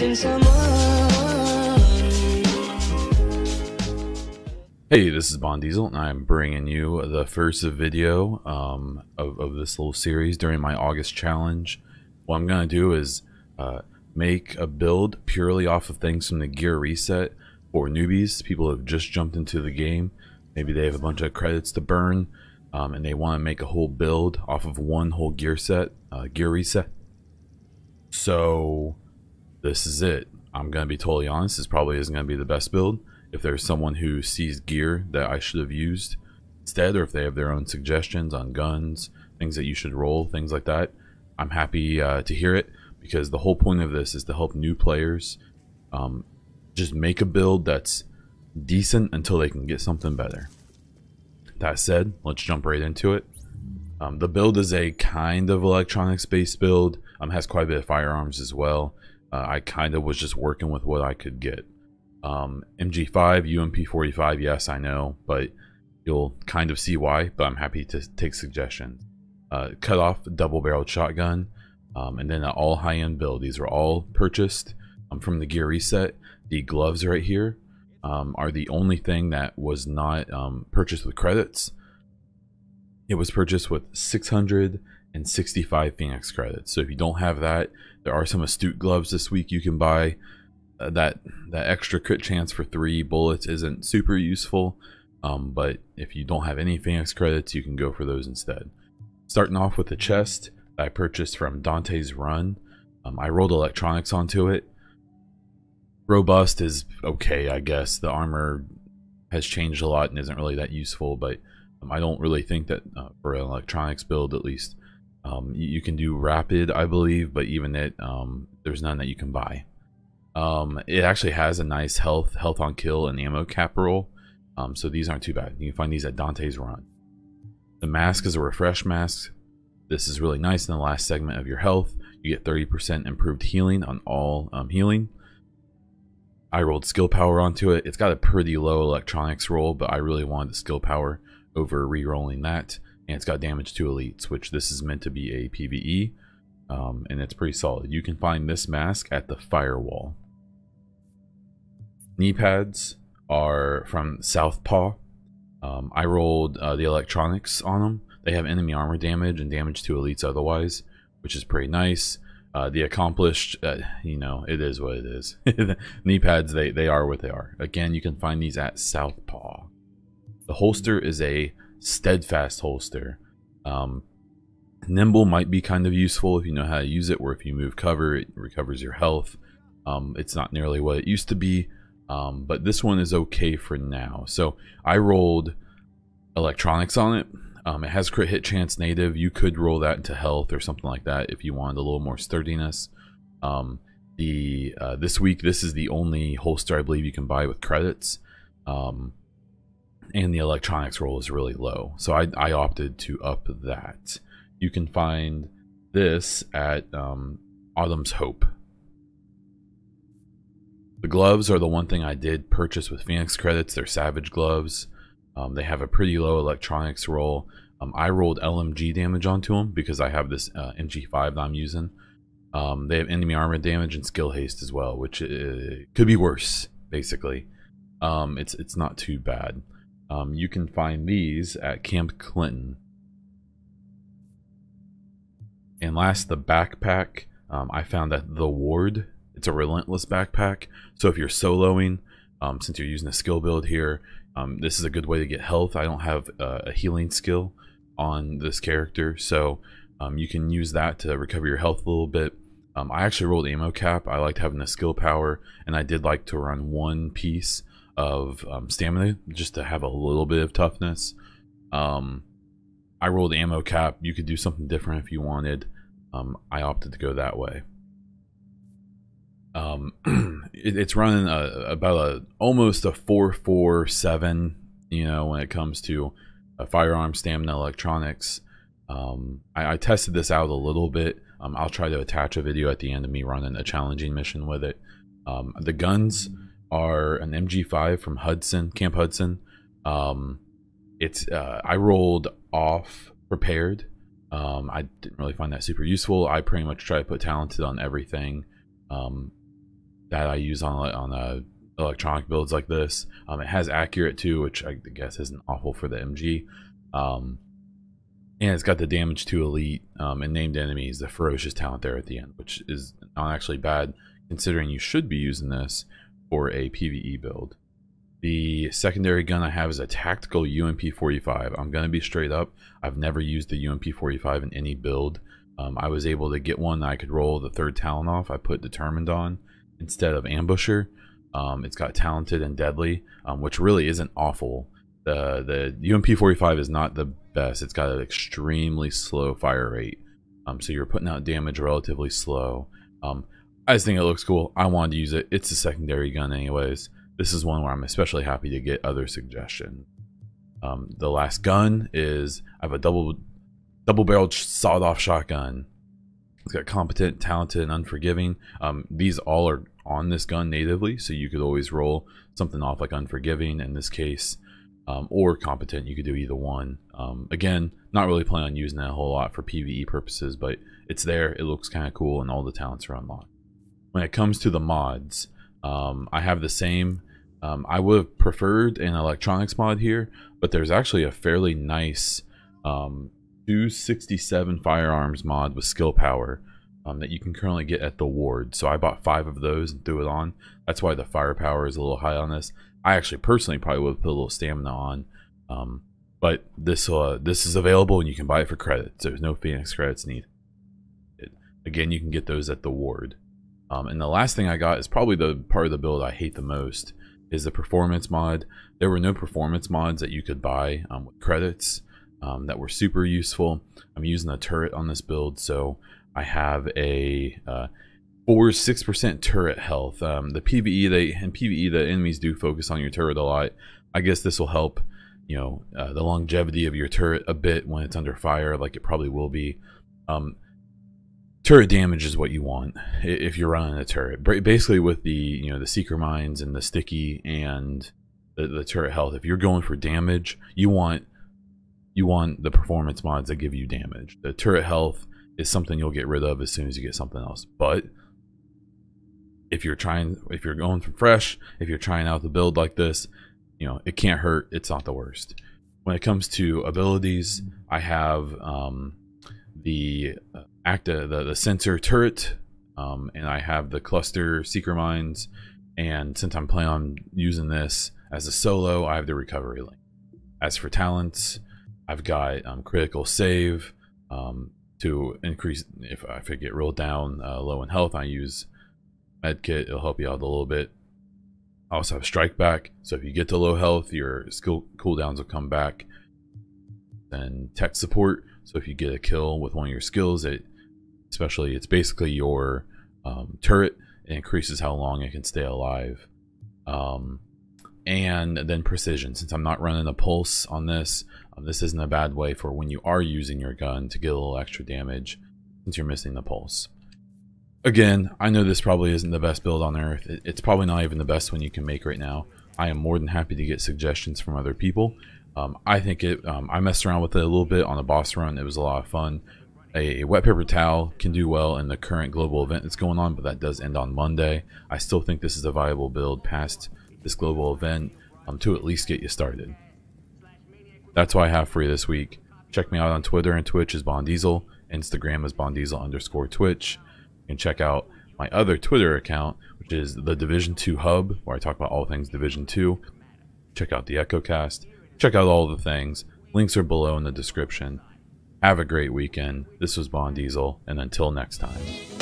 missing someone. Hey, this is Baundiesel, and I'm bringing you the first video of this little series during my August challenge. What I'm going to do is make a build purely off of things from the gear reset for newbies, people who have just jumped into the game. Maybe they have a bunch of credits to burn, and they want to make a whole build off of one whole gear reset. So this is it. I'm going to be totally honest, this probably isn't going to be the best build. If there's someone who sees gear that I should have used instead, or if they have their own suggestions on guns, things that you should roll, things like that, I'm happy to hear it, because the whole point of this is to help new players just make a build that's decent until they can get something better. That said, let's jump right into it. The build is a kind of electronics based build, has quite a bit of firearms as well. I kind of was just working with what I could get. MG5, UMP45, yes, I know, but you'll kind of see why, but I'm happy to take suggestions. Cut off double-barreled shotgun, and then an all high-end build. These are all purchased from the gear reset. The gloves right here are the only thing that was not purchased with credits. It was purchased with 665 Phoenix credits. So if you don't have that, there are some astute gloves this week you can buy. That extra crit chance for 3 bullets isn't super useful, but if you don't have any Phoenix credits, you can go for those instead. Starting off with the chest that I purchased from Dante's Run. I rolled electronics onto it. Robust is okay, I guess. The armor has changed a lot and isn't really that useful, but I don't really think that for an electronics build, at least, you can do rapid, I believe, but even it, there's none that you can buy. It actually has a nice health on kill and ammo cap roll, so these aren't too bad. You can find these at Dante's Run. The mask is a refresh mask. This is really nice. In the last segment of your health, you get 30% improved healing on all healing. I rolled skill power onto it. It's got a pretty low electronics roll, but I really wanted the skill power over re-rolling that. And it's got damage to elites, which this is meant to be a PvE, and it's pretty solid. You can find this mask at the firewall. Knee pads are from Southpaw. I rolled the electronics on them. They have enemy armor damage and damage to elites otherwise, which is pretty nice. The accomplished, you know, it is what it is. Knee pads, they are what they are. Again, you can find these at Southpaw. The holster is a steadfast holster. Nimble might be kind of useful if you know how to use it, where if you move cover, it recovers your health. It's not nearly what it used to be. But this one is okay for now. So I rolled electronics on it. It has crit hit chance native. You could roll that into health or something like that if you wanted a little more sturdiness. This week, this is the only holster I believe you can buy with credits. And the electronics roll is really low, so I opted to up that. You can find this at Autumn's Hope. The gloves are the one thing I did purchase with Phoenix credits. They're Savage gloves. They have a pretty low electronics roll. I rolled LMG damage onto them because I have this MG5 that I'm using. They have enemy armor damage and skill haste as well, which could be worse, basically. It's not too bad. You can find these at Camp Clinton. And last, the backpack. I found that the Ward, it's a relentless backpack. So if you're soloing, since you're using a skill build here, this is a good way to get health. I don't have a healing skill on this character, so you can use that to recover your health a little bit. I actually rolled ammo cap. I liked having the skill power, and I did like to run one piece of stamina just to have a little bit of toughness. I rolled ammo cap. You could do something different if you wanted. I opted to go that way. It's running about almost a 4-4-7, you know, when it comes to firearm, stamina, electronics. I tested this out a little bit. I'll try to attach a video at the end of me running a challenging mission with it. The guns are an MG5 from Camp Hudson. I rolled off prepared. I didn't really find that super useful. I pretty much try to put talented on everything. that I use on electronic builds like this. It has accurate too, which I guess isn't awful for the MG. And it's got the damage to elite and named enemies, the ferocious talent there at the end, which is not actually bad considering you should be using this for a PvE build. The secondary gun I have is a tactical UMP-45. I'm going to be straight up. I've never used the UMP-45 in any build. I was able to get one that I could roll the third talent off. I put Determined on instead of Ambusher. It's got Talented and Deadly, which really isn't awful. The UMP-45 is not the best. It's got an extremely slow fire rate, so you're putting out damage relatively slow. I just think it looks cool. I wanted to use it. It's a secondary gun anyways. This is one where I'm especially happy to get other suggestions. The last gun is I have a double-barreled sawed-off shotgun. It's got Competent, Talented, and Unforgiving. These all are on this gun natively, so you could always roll something off like Unforgiving in this case, or Competent. You could do either one. Again, not really planning on using that a whole lot for PvE purposes, but it's there. It looks kind of cool, and all the talents are unlocked. When it comes to the mods, I have the same. I would have preferred an electronics mod here, but there's actually a fairly nice 267 firearms mod with skill power that you can currently get at the ward. So I bought 5 of those and threw it on. That's why the firepower is a little high on this. I actually personally probably would have put a little stamina on, but this is available and you can buy it for credits. There's no Phoenix credits needed. Again, you can get those at the ward. And the last thing I got is probably the part of the build I hate the most, is the performance mod. There were no performance mods that you could buy with credits that were super useful. I'm using a turret on this build, so I have a 6% turret health. The PvE, the enemies do focus on your turret a lot. I guess this will help, you know, the longevity of your turret a bit when it's under fire, like it probably will be. Turret damage is what you want if you're running a turret. Basically, with the, you know, the seeker mines and the sticky and the turret health, if you're going for damage, you want the performance mods that give you damage. The turret health is something you'll get rid of as soon as you get something else. But if you're going for fresh, if you're trying out the build like this, you know, it can't hurt. It's not the worst. When it comes to abilities, I have the sensor turret, and I have the cluster seeker mines, and since I'm planning on using this as a solo, I have the recovery link. As for talents, I've got critical save to increase if I get real down low in health. I use medkit. It'll help you out a little bit. I also have strike back, so if you get to low health, your skill cooldowns will come back. Then tech support, so if you get a kill with one of your skills, it's basically your turret. It increases how long it can stay alive. And then precision, since I'm not running a pulse on this, this isn't a bad way for when you are using your gun to get a little extra damage since you're missing the pulse. Again, I know this probably isn't the best build on earth. It's probably not even the best one you can make right now. I am more than happy to get suggestions from other people. I think I messed around with it a little bit on the boss run. It was a lot of fun. A wet paper towel can do well in the current global event that's going on, but that does end on Monday. I still think this is a viable build past this global event to at least get you started. That's what I have for you this week. Check me out on Twitter and Twitch as Baundiesel. Instagram is Baundiesel_Twitch. You can check out my other Twitter account, which is the Division 2 Hub, where I talk about all things Division 2. Check out the EchoCast. Check out all the things. Links are below in the description. Have a great weekend. This was Baundiesel, and until next time.